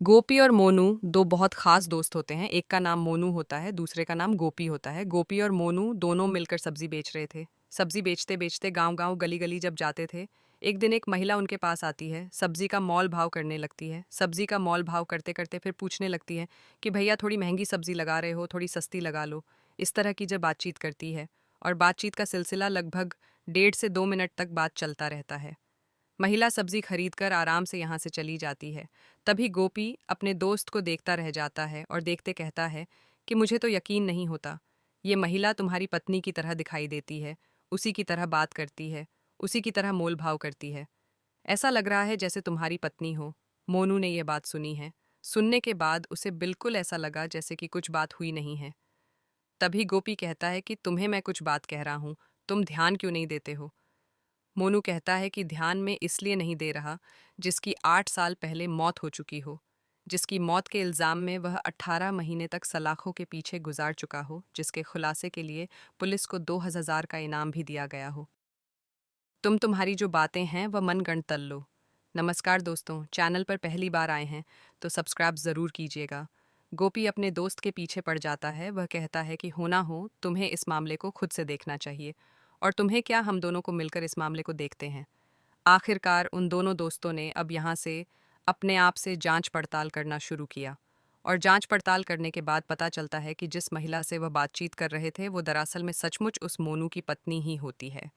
गोपी और मोनू दो बहुत खास दोस्त होते हैं। एक का नाम मोनू होता है, दूसरे का नाम गोपी होता है। गोपी और मोनू दोनों मिलकर सब्जी बेच रहे थे। सब्जी बेचते बेचते गांव गांव गली गली जब जाते थे, एक दिन एक महिला उनके पास आती है। सब्जी का मोल भाव करने लगती है। सब्जी का मोल भाव करते करते फिर पूछने लगती है कि भैया थोड़ी महंगी सब्जी लगा रहे हो, थोड़ी सस्ती लगा लो। इस तरह की जब बातचीत करती है, और बातचीत का सिलसिला लगभग 1.5 से 2 मिनट तक बात चलता रहता है। महिला सब्जी खरीदकर आराम से यहाँ से चली जाती है। तभी गोपी अपने दोस्त को देखता रह जाता है और देखते कहता है कि मुझे तो यकीन नहीं होता, ये महिला तुम्हारी पत्नी की तरह दिखाई देती है, उसी की तरह बात करती है, उसी की तरह मोल भाव करती है। ऐसा लग रहा है जैसे तुम्हारी पत्नी हो। मोनू ने यह बात सुनी है। सुनने के बाद उसे बिल्कुल ऐसा लगा जैसे कि कुछ बात हुई नहीं है। तभी गोपी कहता है कि तुम्हें मैं कुछ बात कह रहा हूँ, तुम ध्यान क्यों नहीं देते हो। मोनू कहता है कि ध्यान में इसलिए नहीं दे रहा, जिसकी 8 साल पहले मौत हो चुकी हो, जिसकी मौत के इल्ज़ाम में वह 18 महीने तक सलाखों के पीछे गुजार चुका हो, जिसके खुलासे के लिए पुलिस को 2,000 का इनाम भी दिया गया हो। तुम्हारी जो बातें हैं वह मनगढ़ंत तल लो। नमस्कार दोस्तों, चैनल पर पहली बार आए हैं तो सब्सक्राइब ज़रूर कीजिएगा। गोपी अपने दोस्त के पीछे पड़ जाता है। वह कहता है कि होना हो तुम्हें इस मामले को खुद से देखना चाहिए, और तुम्हें क्या, हम दोनों को मिलकर इस मामले को देखते हैं। आखिरकार उन दोनों दोस्तों ने अब यहाँ से अपने आप से जांच पड़ताल करना शुरू किया, और जांच पड़ताल करने के बाद पता चलता है कि जिस महिला से वह बातचीत कर रहे थे वो दरअसल में सचमुच उस मोनू की पत्नी ही होती है।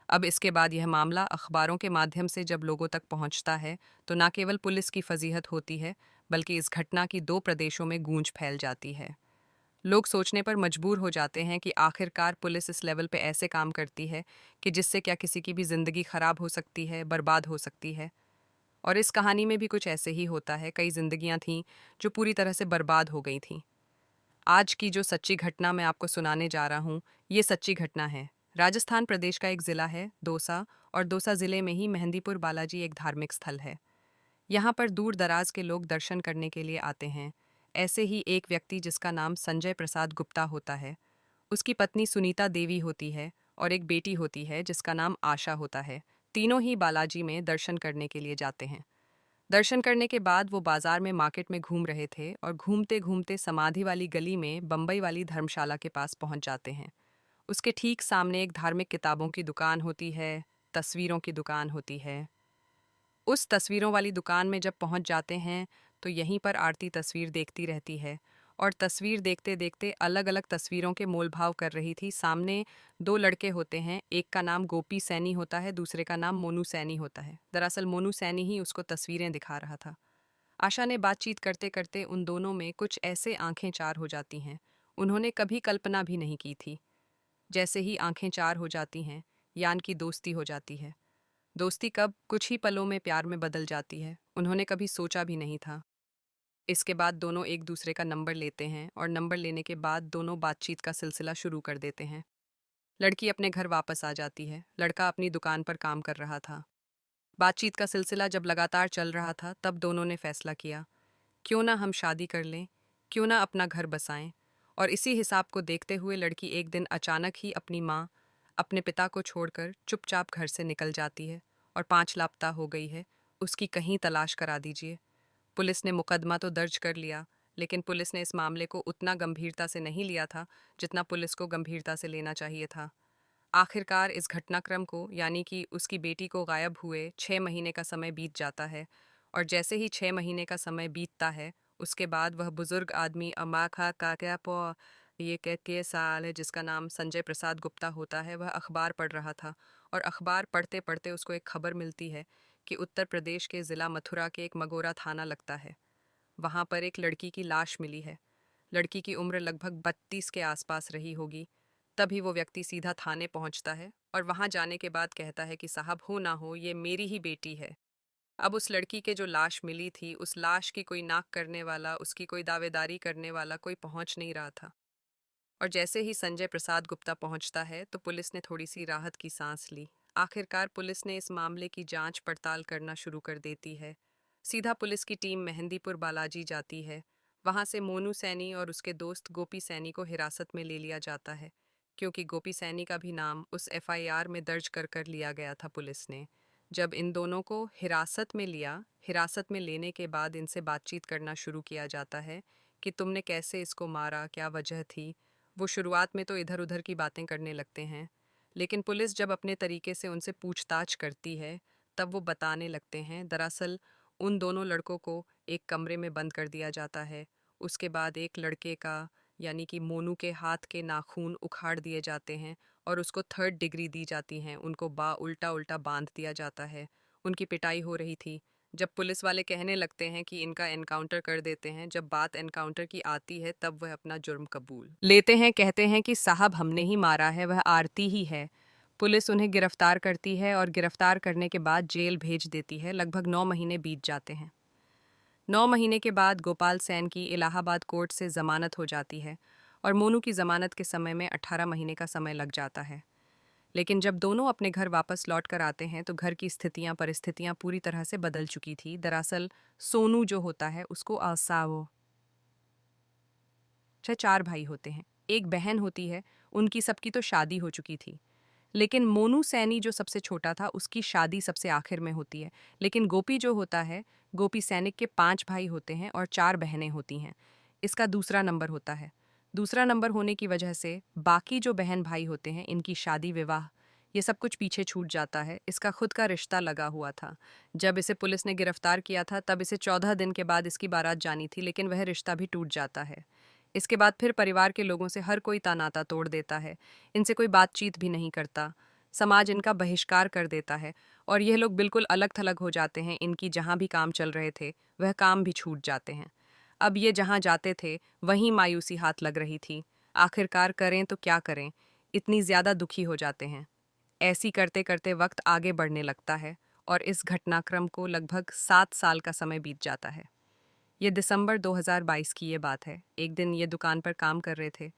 अब इसके बाद यह मामला अखबारों के माध्यम से जब लोगों तक पहुंचता है, तो न केवल पुलिस की फजीहत होती है, बल्कि इस घटना की 2 प्रदेशों में गूंज फैल जाती है। लोग सोचने पर मजबूर हो जाते हैं कि आखिरकार पुलिस इस लेवल पे ऐसे काम करती है कि जिससे क्या किसी की भी ज़िंदगी ख़राब हो सकती है, बर्बाद हो सकती है। और इस कहानी में भी कुछ ऐसे ही होता है। कई जिंदगियां थीं जो पूरी तरह से बर्बाद हो गई थीं। आज की जो सच्ची घटना मैं आपको सुनाने जा रहा हूँ, ये सच्ची घटना है। राजस्थान प्रदेश का एक ज़िला है दौसा, और दौसा ज़िले में ही मेहंदीपुर बालाजी एक धार्मिक स्थल है। यहाँ पर दूर दराज के लोग दर्शन करने के लिए आते हैं। ऐसे ही एक व्यक्ति जिसका नाम संजय प्रसाद गुप्ता होता है, उसकी पत्नी सुनीता देवी होती है, और एक बेटी होती है जिसका नाम आशा होता है। तीनों ही बालाजी में दर्शन करने के लिए जाते हैं। दर्शन करने के बाद वो बाजार में मार्केट में घूम रहे थे, और घूमते घूमते समाधि वाली गली में बम्बई वाली धर्मशाला के पास पहुंच जाते हैं। उसके ठीक सामने एक धार्मिक किताबों की दुकान होती है, तस्वीरों की दुकान होती है। उस तस्वीरों वाली दुकान में जब पहुंच जाते हैं, तो यहीं पर आरती तस्वीर देखती रहती है, और तस्वीर देखते देखते अलग अलग तस्वीरों के मोल भाव कर रही थी। सामने दो लड़के होते हैं, एक का नाम गोपी सैनी होता है, दूसरे का नाम मोनू सैनी होता है। दरअसल मोनू सैनी ही उसको तस्वीरें दिखा रहा था। आशा ने बातचीत करते करते उन दोनों में कुछ ऐसे आंखें चार हो जाती हैं, उन्होंने कभी कल्पना भी नहीं की थी। जैसे ही आंखें चार हो जाती हैं, यान की दोस्ती हो जाती है। दोस्ती कब कुछ ही पलों में प्यार में बदल जाती है, उन्होंने कभी सोचा भी नहीं था। इसके बाद दोनों एक दूसरे का नंबर लेते हैं, और नंबर लेने के बाद दोनों बातचीत का सिलसिला शुरू कर देते हैं। लड़की अपने घर वापस आ जाती है, लड़का अपनी दुकान पर काम कर रहा था। बातचीत का सिलसिला जब लगातार चल रहा था, तब दोनों ने फैसला किया, क्यों ना हम शादी कर लें, क्यों ना अपना घर बसाएं। और इसी हिसाब को देखते हुए लड़की एक दिन अचानक ही अपनी माँ, अपने पिता को छोड़कर चुपचाप घर से निकल जाती है, और 5 लापता हो गई है, उसकी कहीं तलाश करा दीजिए। पुलिस ने मुकदमा तो दर्ज कर लिया, लेकिन पुलिस ने इस मामले को उतना गंभीरता से नहीं लिया था जितना पुलिस को गंभीरता से लेना चाहिए था। आखिरकार इस घटनाक्रम को, यानी कि उसकी बेटी को गायब हुए 6 महीने का समय बीत जाता है, और जैसे ही 6 महीने का समय बीतता है, उसके बाद वह बुजुर्ग आदमी अम्मा खा काका पो ये के साल है, जिसका नाम संजय प्रसाद गुप्ता होता है, वह अखबार पढ़ रहा था। और अखबार पढ़ते पढ़ते उसको एक खबर मिलती है कि उत्तर प्रदेश के ज़िला मथुरा के एक मगोरा थाना लगता है, वहाँ पर एक लड़की की लाश मिली है। लड़की की उम्र लगभग 32 के आसपास रही होगी। तभी वो व्यक्ति सीधा थाने पहुंचता है, और वहां जाने के बाद कहता है कि साहब, हो ना हो ये मेरी ही बेटी है। अब उस लड़की के जो लाश मिली थी, उस लाश की कोई नाक करने वाला, उसकी कोई दावेदारी करने वाला कोई पहुंच नहीं रहा था। और जैसे ही संजय प्रसाद गुप्ता पहुंचता है, तो पुलिस ने थोड़ी सी राहत की सांस ली। आखिरकार पुलिस ने इस मामले की जांच पड़ताल करना शुरू कर देती है। सीधा पुलिस की टीम मेहंदीपुर बालाजी जाती है। वहां से मोनू सैनी और उसके दोस्त गोपी सैनी को हिरासत में ले लिया जाता है, क्योंकि गोपी सैनी का भी नाम उस एफआईआर में दर्ज कर कर लिया गया था पुलिस ने। जब इन दोनों को हिरासत में लेने के बाद इनसे बातचीत करना शुरू किया जाता है कि तुमने कैसे इसको मारा, क्या वजह थी। वो शुरुआत में तो इधर उधर की बातें करने लगते हैं, लेकिन पुलिस जब अपने तरीके से उनसे पूछताछ करती है तब वो बताने लगते हैं। दरअसल उन दोनों लड़कों को एक कमरे में बंद कर दिया जाता है। उसके बाद एक लड़के का यानी कि मोनू के हाथ के नाखून उखाड़ दिए जाते हैं और उसको 3rd डिग्री दी जाती हैं। उनको उल्टा उल्टा बांध दिया जाता है। उनकी पिटाई हो रही थी। जब पुलिस वाले कहने लगते हैं कि इनका एनकाउंटर कर देते हैं, जब बात एनकाउंटर की आती है तब वह अपना जुर्म कबूल लेते हैं। कहते हैं कि साहब हमने ही मारा है, वह आरती ही है। पुलिस उन्हें गिरफ्तार करती है और गिरफ्तार करने के बाद जेल भेज देती है। लगभग 9 महीने बीत जाते हैं। 9 महीने के बाद गोपाल सैन की इलाहाबाद कोर्ट से जमानत हो जाती है और मोनू की जमानत के समय में 18 महीने का समय लग जाता है। लेकिन जब दोनों अपने घर वापस लौट कर आते हैं तो घर की परिस्थितियां पूरी तरह से बदल चुकी थी। दरअसल सोनू जो होता है उसको आसावो 4 भाई होते हैं, एक बहन होती है। उनकी सबकी तो शादी हो चुकी थी, लेकिन मोनू सैनी जो सबसे छोटा था उसकी शादी सबसे आखिर में होती है। लेकिन गोपी जो होता है, गोपी सैनिक के 5 भाई होते हैं और 4 बहनें होती हैं। इसका दूसरा नंबर होता है। दूसरा नंबर होने की वजह से बाकी जो बहन भाई होते हैं इनकी शादी विवाह ये सब कुछ पीछे छूट जाता है। इसका खुद का रिश्ता लगा हुआ था। जब इसे पुलिस ने गिरफ्तार किया था तब इसे 14 दिन के बाद इसकी बारात जानी थी, लेकिन वह रिश्ता भी टूट जाता है। इसके बाद फिर परिवार के लोगों से हर कोई तानाता तोड़ देता है। इनसे कोई बातचीत भी नहीं करता। समाज इनका बहिष्कार कर देता है और यह लोग बिल्कुल अलग थलग हो जाते हैं। इनकी जहाँ भी काम चल रहे थे वह काम भी छूट जाते हैं। अब ये जहाँ जाते थे वहीं मायूसी हाथ लग रही थी। आखिरकार करें तो क्या करें, इतनी ज़्यादा दुखी हो जाते हैं। ऐसी करते करते वक्त आगे बढ़ने लगता है और इस घटनाक्रम को लगभग 7 साल का समय बीत जाता है। ये दिसंबर 2022 की ये बात है। एक दिन ये दुकान पर काम कर रहे थे,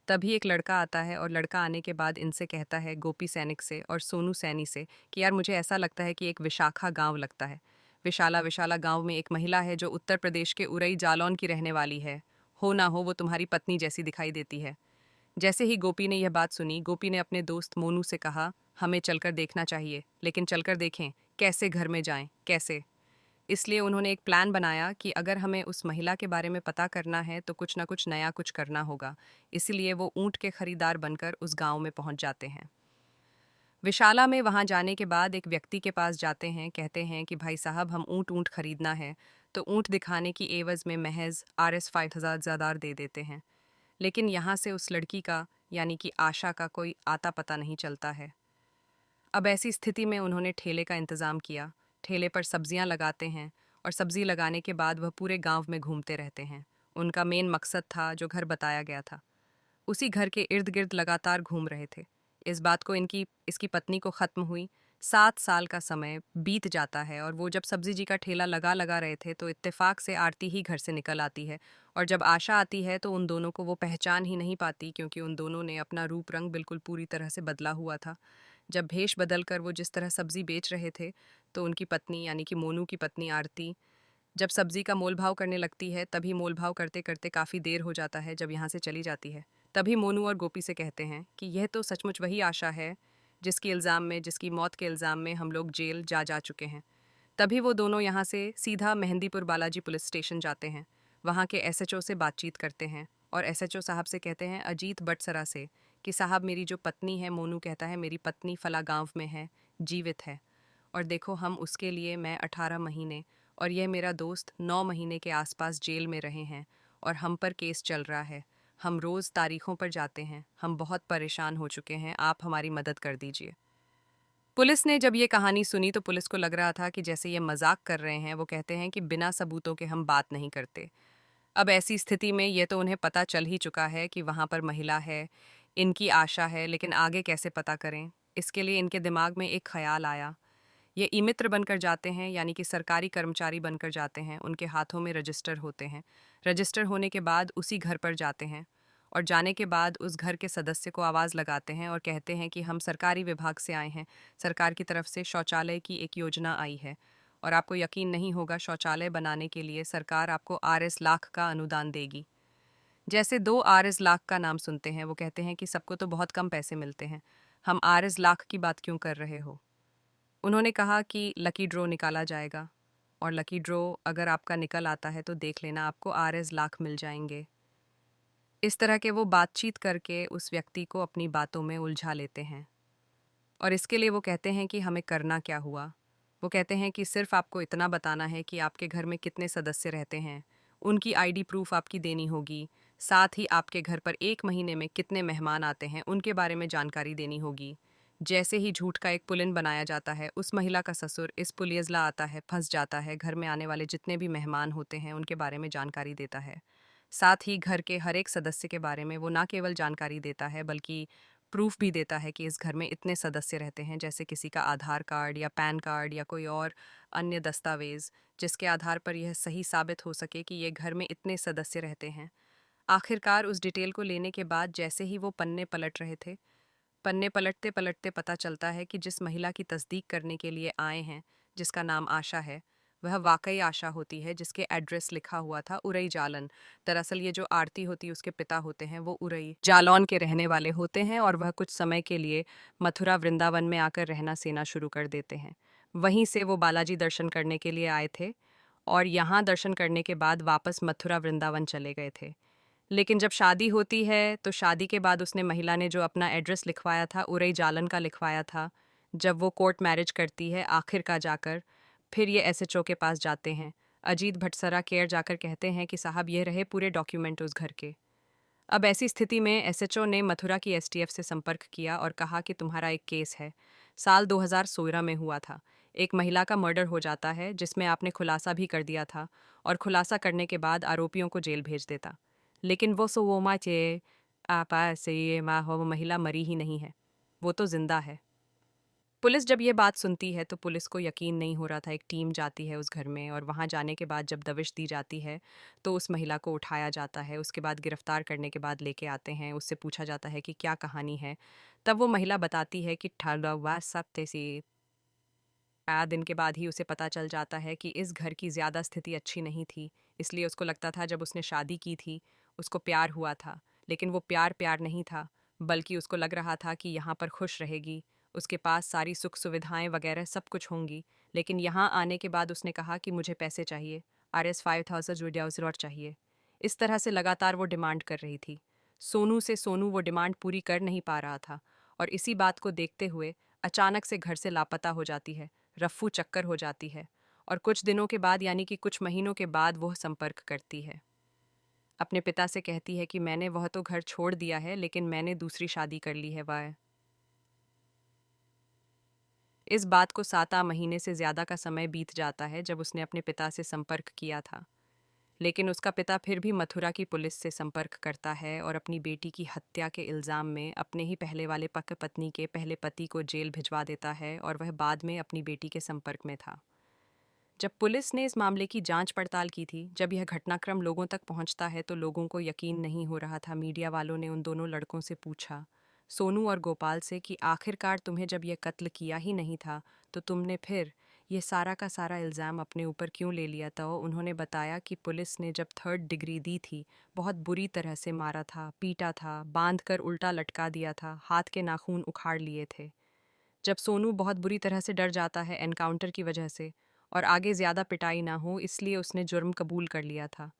तभी एक लड़का आता है और लड़का आने के बाद इनसे कहता है, गोपी सैनिक से और सोनू सैनी से, कि यार मुझे ऐसा लगता है कि एक विशाखा गांव लगता है। विशाला विशाला गांव में एक महिला है जो उत्तर प्रदेश के उरई जालौन की रहने वाली है। हो ना हो वो तुम्हारी पत्नी जैसी दिखाई देती है। जैसे ही गोपी ने यह बात सुनी, गोपी ने अपने दोस्त मोनू से कहा, हमें चलकर देखना चाहिए, लेकिन चलकर देखें कैसे, घर में जाएं कैसे। इसलिए उन्होंने एक प्लान बनाया कि अगर हमें उस महिला के बारे में पता करना है तो कुछ ना कुछ नया कुछ करना होगा। इसीलिए वो ऊंट के खरीदार बनकर उस गांव में पहुंच जाते हैं। विशाला में वहां जाने के बाद एक व्यक्ति के पास जाते हैं। कहते हैं कि भाई साहब हम ऊंट ऊंट खरीदना है। तो ऊंट दिखाने की एवज में महज RS 5000 ज़्यादा दे देते हैं। लेकिन यहाँ से उस लड़की का यानी कि आशा का कोई आता पता नहीं चलता है। अब ऐसी स्थिति में उन्होंने ठेले का इंतज़ाम किया। ठेले पर सब्जियां लगाते हैं और सब्जी लगाने के बाद वह पूरे गांव में घूमते रहते हैं। उनका मेन मकसद था जो घर बताया गया था, उसी घर के इर्द गिर्द लगातार घूम रहे थे। इस बात को इसकी पत्नी को ख़त्म हुई। 7 साल का समय बीत जाता है और वो जब सब्जी जी का ठेला लगा रहे थे तो इत्तेफाक से आरती ही घर से निकल आती है। और जब आशा आती है तो उन दोनों को वो पहचान ही नहीं पाती, क्योंकि उन दोनों ने अपना रूप रंग बिल्कुल पूरी तरह से बदला हुआ था। जब भेष बदल कर वो जिस तरह सब्जी बेच रहे थे तो उनकी पत्नी यानी कि मोनू की पत्नी आरती जब सब्जी का मोल भाव करने लगती है, तभी मोल भाव करते करते काफ़ी देर हो जाता है। जब यहाँ से चली जाती है तभी मोनू और गोपी से कहते हैं कि यह तो सचमुच वही आशा है जिसकी मौत के इल्ज़ाम में हम लोग जेल जा चुके हैं। तभी वो दोनों यहाँ से सीधा मेहंदीपुर बालाजी पुलिस स्टेशन जाते हैं। वहाँ के SHO से बातचीत करते हैं और SHO साहब से कहते हैं, अजीत बटसरा से, कि साहब मेरी जो पत्नी है, मोनू कहता है मेरी पत्नी फला गांव में है, जीवित है। और देखो हम उसके लिए मैं 18 महीने और यह मेरा दोस्त 9 महीने के आसपास जेल में रहे हैं और हम पर केस चल रहा है। हम रोज़ तारीखों पर जाते हैं, हम बहुत परेशान हो चुके हैं, आप हमारी मदद कर दीजिए। पुलिस ने जब ये कहानी सुनी तो पुलिस को लग रहा था कि जैसे ये मजाक कर रहे हैं। वो कहते हैं कि बिना सबूतों के हम बात नहीं करते। अब ऐसी स्थिति में ये तो उन्हें पता चल ही चुका है कि वहाँ पर महिला है, इनकी आशा है, लेकिन आगे कैसे पता करें। इसके लिए इनके दिमाग में एक ख्याल आया। ये ई-मित्र बनकर जाते हैं, यानी कि सरकारी कर्मचारी बनकर जाते हैं। उनके हाथों में रजिस्टर होते हैं। रजिस्टर होने के बाद उसी घर पर जाते हैं और जाने के बाद उस घर के सदस्य को आवाज़ लगाते हैं और कहते हैं कि हम सरकारी विभाग से आए हैं। सरकार की तरफ से शौचालय की एक योजना आई है और आपको यकीन नहीं होगा, शौचालय बनाने के लिए सरकार आपको RS लाख का अनुदान देगी। जैसे 2 RS लाख का नाम सुनते हैं वो कहते हैं कि सबको तो बहुत कम पैसे मिलते हैं, हम RS लाख की बात क्यों कर रहे हो। उन्होंने कहा कि लकी ड्रॉ निकाला जाएगा और लकी ड्रॉ अगर आपका निकल आता है तो देख लेना, आपको RS लाख मिल जाएंगे। इस तरह के वो बातचीत करके उस व्यक्ति को अपनी बातों में उलझा लेते हैं और इसके लिए वो कहते हैं कि हमें करना क्या हुआ। वो कहते हैं कि सिर्फ आपको इतना बताना है कि आपके घर में कितने सदस्य रहते हैं, उनकी ID प्रूफ आपकी देनी होगी, साथ ही आपके घर पर 1 महीने में कितने मेहमान आते हैं उनके बारे में जानकारी देनी होगी। जैसे ही झूठ का एक पुलिन बनाया जाता है, उस महिला का ससुर इस पुलियजला आता है, फंस जाता है, घर में आने वाले जितने भी मेहमान होते हैं उनके बारे में जानकारी देता है। साथ ही घर के हर एक सदस्य के बारे में वो ना केवल जानकारी देता है बल्कि प्रूफ भी देता है कि इस घर में इतने सदस्य रहते हैं, जैसे किसी का आधार कार्ड या पैन कार्ड या कोई और अन्य दस्तावेज, जिसके आधार पर यह सही साबित हो सके कि ये घर में इतने सदस्य रहते हैं। आखिरकार उस डिटेल को लेने के बाद जैसे ही वो पन्ने पलट रहे थे, पन्ने पलटते पलटते पता चलता है कि जिस महिला की तस्दीक करने के लिए आए हैं, जिसका नाम आशा है, वह वाकई आशा होती है जिसके एड्रेस लिखा हुआ था उरई जालन। दरअसल ये जो आरती होती उसके पिता होते हैं, वो उरई जालौन के रहने वाले होते हैं और वह कुछ समय के लिए मथुरा वृंदावन में आकर रहना सेना शुरू कर देते हैं। वहीं से वो बालाजी दर्शन करने के लिए आए थे और यहाँ दर्शन करने के बाद वापस मथुरा वृंदावन चले गए थे। लेकिन जब शादी होती है तो शादी के बाद उसने महिला ने जो अपना एड्रेस लिखवाया था उरई जालन का लिखवाया था, जब वो कोर्ट मैरिज करती है आखिर का जाकर, फिर ये SHO के पास जाते हैं। अजीत भट्सरा केयर जाकर कहते हैं कि साहब ये रहे पूरे डॉक्यूमेंट उस घर के। अब ऐसी स्थिति में SHO ने मथुरा की STF से संपर्क किया और कहा कि तुम्हारा एक केस है, साल 2016 में हुआ था, एक महिला का मर्डर हो जाता है जिसमें आपने खुलासा भी कर दिया था और खुलासा करने के बाद आरोपियों को जेल भेज देता। लेकिन वो सोवोमा चे आपा से ये माँ हो, वो महिला मरी ही नहीं है, वो तो जिंदा है। पुलिस जब ये बात सुनती है तो पुलिस को यकीन नहीं हो रहा था। एक टीम जाती है उस घर में और वहाँ जाने के बाद जब दबिश दी जाती है तो उस महिला को उठाया जाता है। उसके बाद गिरफ्तार करने के बाद लेके आते हैं, उससे पूछा जाता है कि क्या कहानी है। तब वो महिला बताती है कि ठलवा सब तेसी 8 दिन के बाद ही उसे पता चल जाता है कि इस घर की ज़्यादा स्थिति अच्छी नहीं थी। इसलिए उसको लगता था जब उसने शादी की थी उसको प्यार हुआ था, लेकिन वो प्यार प्यार नहीं था, बल्कि उसको लग रहा था कि यहाँ पर खुश रहेगी, उसके पास सारी सुख सुविधाएं वगैरह सब कुछ होंगी। लेकिन यहाँ आने के बाद उसने कहा कि मुझे पैसे चाहिए, RS 5000 चाहिए। इस तरह से लगातार वो डिमांड कर रही थी। सोनू वो डिमांड पूरी कर नहीं पा रहा था और इसी बात को देखते हुए अचानक से घर से लापता हो जाती है, रफ्फू चक्कर हो जाती है और कुछ दिनों के बाद यानी कि कुछ महीनों के बाद वह संपर्क करती है। अपने पिता से कहती है कि मैंने वह तो घर छोड़ दिया है लेकिन मैंने दूसरी शादी कर ली है। वह इस बात को 7 महीने से ज़्यादा का समय बीत जाता है जब उसने अपने पिता से संपर्क किया था, लेकिन उसका पिता फिर भी मथुरा की पुलिस से संपर्क करता है और अपनी बेटी की हत्या के इल्ज़ाम में अपने ही पहले वाले पक पत्नी के पहले पति को जेल भिजवा देता है और वह बाद में अपनी बेटी के संपर्क में था। जब पुलिस ने इस मामले की जांच पड़ताल की थी, जब यह घटनाक्रम लोगों तक पहुंचता है तो लोगों को यकीन नहीं हो रहा था। मीडिया वालों ने उन दोनों लड़कों से पूछा, सोनू और गोपाल से, कि आखिरकार तुम्हें जब यह कत्ल किया ही नहीं था तो तुमने फिर ये सारा का सारा इल्ज़ाम अपने ऊपर क्यों ले लिया था। उन्होंने बताया कि पुलिस ने जब 3rd डिग्री दी थी, बहुत बुरी तरह से मारा था, पीटा था, बांध कर उल्टा लटका दिया था, हाथ के नाखून उखाड़ लिए थे। जब सोनू बहुत बुरी तरह से डर जाता है एनकाउंटर की वजह से और आगे ज़्यादा पिटाई ना हो इसलिए उसने जुर्म कबूल कर लिया था।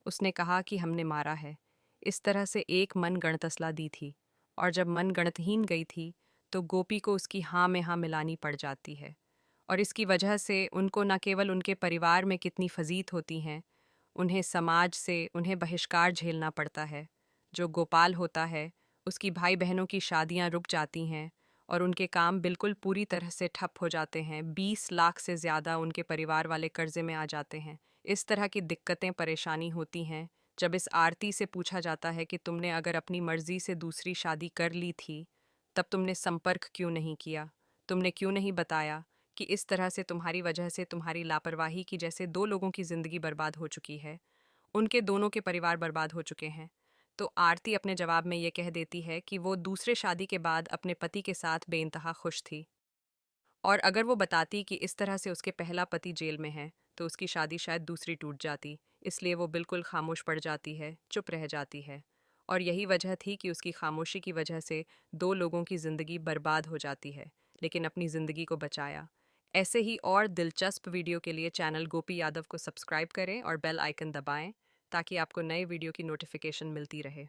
उसने कहा कि हमने मारा है। इस तरह से एक मन गणतसला दी थी और जब मन गणतहीन गई थी तो गोपी को उसकी हाँ में हाँ मिलानी पड़ जाती है और इसकी वजह से उनको न केवल उनके परिवार में कितनी फजीत होती हैं, उन्हें समाज से उन्हें बहिष्कार झेलना पड़ता है। जो गोपाल होता है उसकी भाई बहनों की शादियां रुक जाती हैं और उनके काम बिल्कुल पूरी तरह से ठप हो जाते हैं। 20 लाख से ज़्यादा उनके परिवार वाले कर्जे में आ जाते हैं। इस तरह की दिक्कतें परेशानी होती हैं। जब इस आरती से पूछा जाता है कि तुमने अगर अपनी मर्जी से दूसरी शादी कर ली थी तब तुमने संपर्क क्यों नहीं किया, तुमने क्यों नहीं बताया कि इस तरह से तुम्हारी वजह से तुम्हारी लापरवाही की जैसे 2 लोगों की ज़िंदगी बर्बाद हो चुकी है, उनके दोनों के परिवार बर्बाद हो चुके हैं। तो आरती अपने जवाब में ये कह देती है कि वो दूसरे शादी के बाद अपने पति के साथ बेइंतहा खुश थी और अगर वो बताती कि इस तरह से उसके पहला पति जेल में है तो उसकी शादी शायद दूसरी टूट जाती। इसलिए वो बिल्कुल खामोश पड़ जाती है, चुप रह जाती है और यही वजह थी कि उसकी खामोशी की वजह से 2 लोगों की ज़िंदगी बर्बाद हो जाती है, लेकिन अपनी ज़िंदगी को बचाया। ऐसे ही और दिलचस्प वीडियो के लिए चैनल गोपी यादव को सब्सक्राइब करें और बेल आइकन दबाएं ताकि आपको नए वीडियो की नोटिफिकेशन मिलती रहे।